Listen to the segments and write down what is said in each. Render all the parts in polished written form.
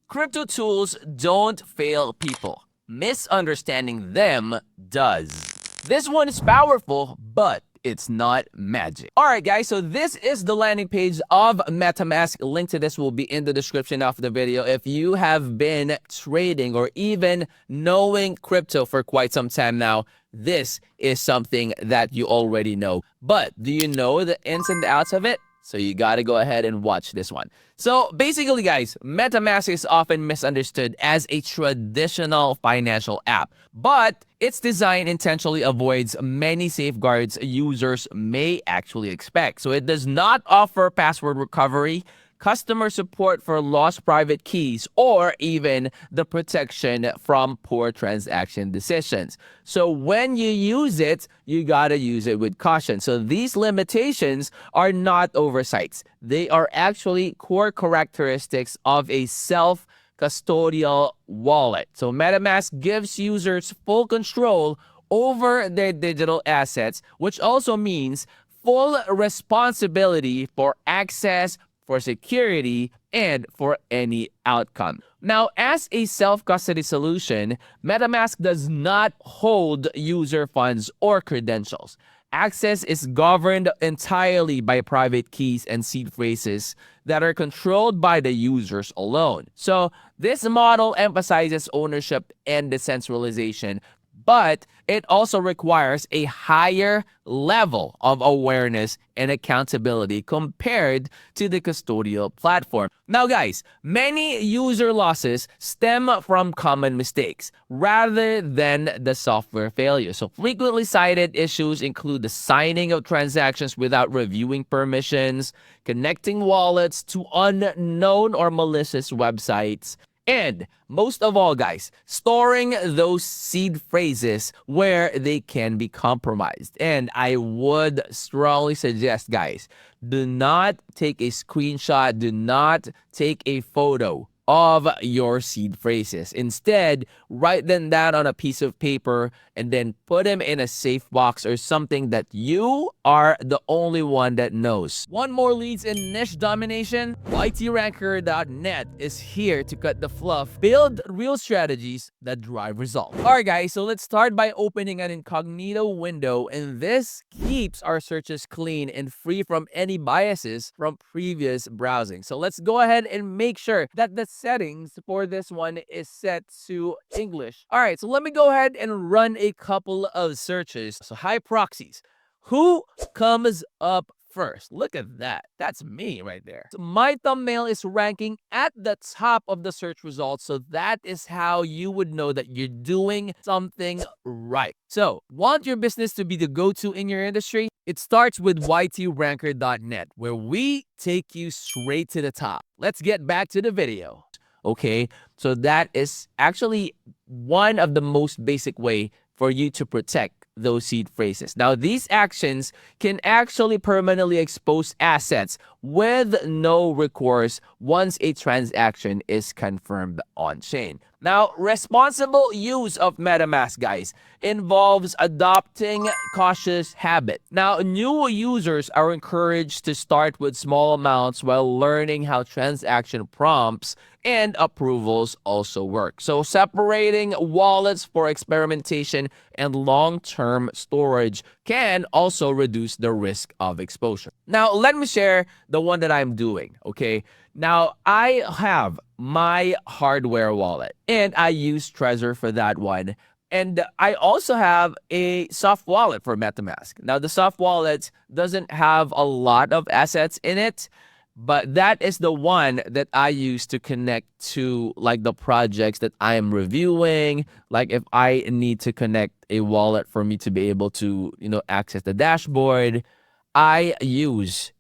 Crypto tools don't fail people. Misunderstanding them does. This one is powerful, but it's not magic. Alright guys, so this is the landing page of MetaMask. Link to this will be in the description of the video. If you have been trading or even knowing crypto for quite some time now, this is something that you already know. But do you know the ins and outs of it? So you gotta go ahead and watch this one. So basically guys, MetaMask is often misunderstood as a traditional financial app, but its design intentionally avoids many safeguards users may actually expect. So it does not offer password recovery, customer support for lost private keys, or even the protection from poor transaction decisions. So when you use it, you gotta use it with caution. So these limitations are not oversights. They are actually core characteristics of a self-custodial wallet. So MetaMask gives users full control over their digital assets, which also means full responsibility for access, for security, and for any outcome. Now, as a self-custody solution, MetaMask does not hold user funds or credentials. Access is governed entirely by private keys and seed phrases that are controlled by the users alone. So this model emphasizes ownership and decentralization, but it also requires a higher level of awareness and accountability compared to the custodial platform. Now guys, many user losses stem from common mistakes rather than the software failure. So frequently cited issues include the signing of transactions without reviewing permissions, connecting wallets to unknown or malicious websites, and most of all, guys, storing those seed phrases where they can be compromised. And I would strongly suggest, guys, do not take a screenshot, do not take a photo of your seed phrases. Instead, write them down on a piece of paper and then put them in a safe box or something that you are the only one that knows. One more leads in niche domination. YTRanker.net is here to cut the fluff, build real strategies that drive results. Alright guys, so let's start by opening an incognito window, and this keeps our searches clean and free from any biases from previous browsing. So let's go ahead and make sure that the settings for this one is set to English. All right, so let me go ahead and run a couple of searches. So hi proxies. Who comes up first? Look at that. That's me right there. So my thumbnail is ranking at the top of the search results. So that is how you would know that you're doing something right. So want your business to be the go-to in your industry? It starts with YTRanker.net, where we take you straight to the top. Let's get back to the video. Okay, so that is actually one of the most basic way for you to protect those seed phrases. Now, these actions can actually permanently expose assets with no recourse once a transaction is confirmed on-chain. Now, responsible use of MetaMask, guys, involves adopting cautious habit. Now, new users are encouraged to start with small amounts while learning how transaction prompts and approvals also work. So separating wallets for experimentation and long-term storage can also reduce the risk of exposure. Now, let me share the one that I'm doing, okay? Now, I have my hardware wallet, and I use Trezor for that one. And I also have a soft wallet for MetaMask. Now, the soft wallet doesn't have a lot of assets in it, but that is the one that I use to connect to like the projects that I am reviewing. Like if I need to connect a wallet for me to be able to, access the dashboard, I use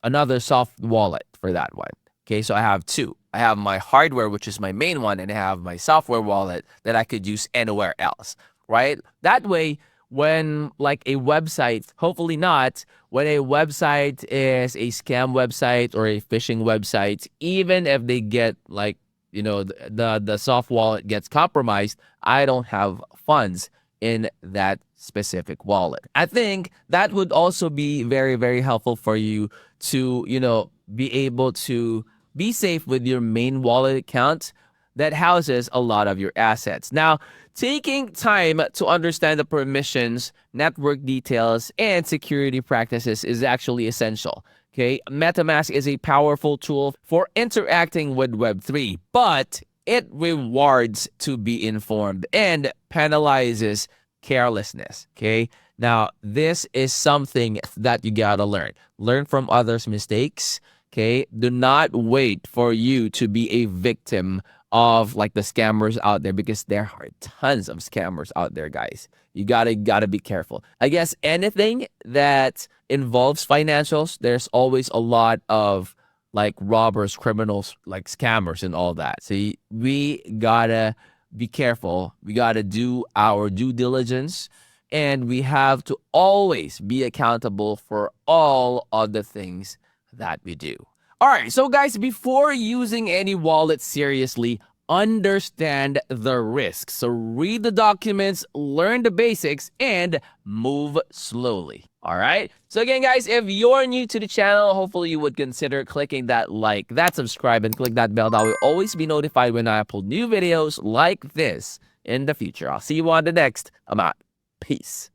another soft wallet for that one. Okay, so I have two. I have my hardware, which is my main one, and I have my software wallet that I could use anywhere else, right? That way, when like a website, hopefully not, when a website is a scam website or a phishing website, even if they get like, the soft wallet gets compromised, I don't have funds in that specific wallet. I think that would also be very, very helpful for you to, be able to be safe with your main wallet account that houses a lot of your assets. Now, taking time to understand the permissions, network details, and security practices is actually essential. Okay, MetaMask is a powerful tool for interacting with Web3, but it rewards to be informed and penalizes carelessness. Okay, now this is something that you gotta learn. Learn from others' mistakes. Okay, do not wait for you to be a victim of like the scammers out there, because there are tons of scammers out there, guys. You gotta be careful. I guess anything that involves financials, there's always a lot of like robbers, criminals, like scammers and all that. So we gotta be careful. We gotta do our due diligence, and we have to always be accountable for all of the things that we do. All right, so guys, before using any wallet seriously, understand the risks. So read the documents, learn the basics, and move slowly. All right. So again, guys, if you're new to the channel, hopefully you would consider clicking that like, that subscribe, and click that bell. That will always be notified when I upload new videos like this in the future. I'll see you on the next. I'm out. Peace.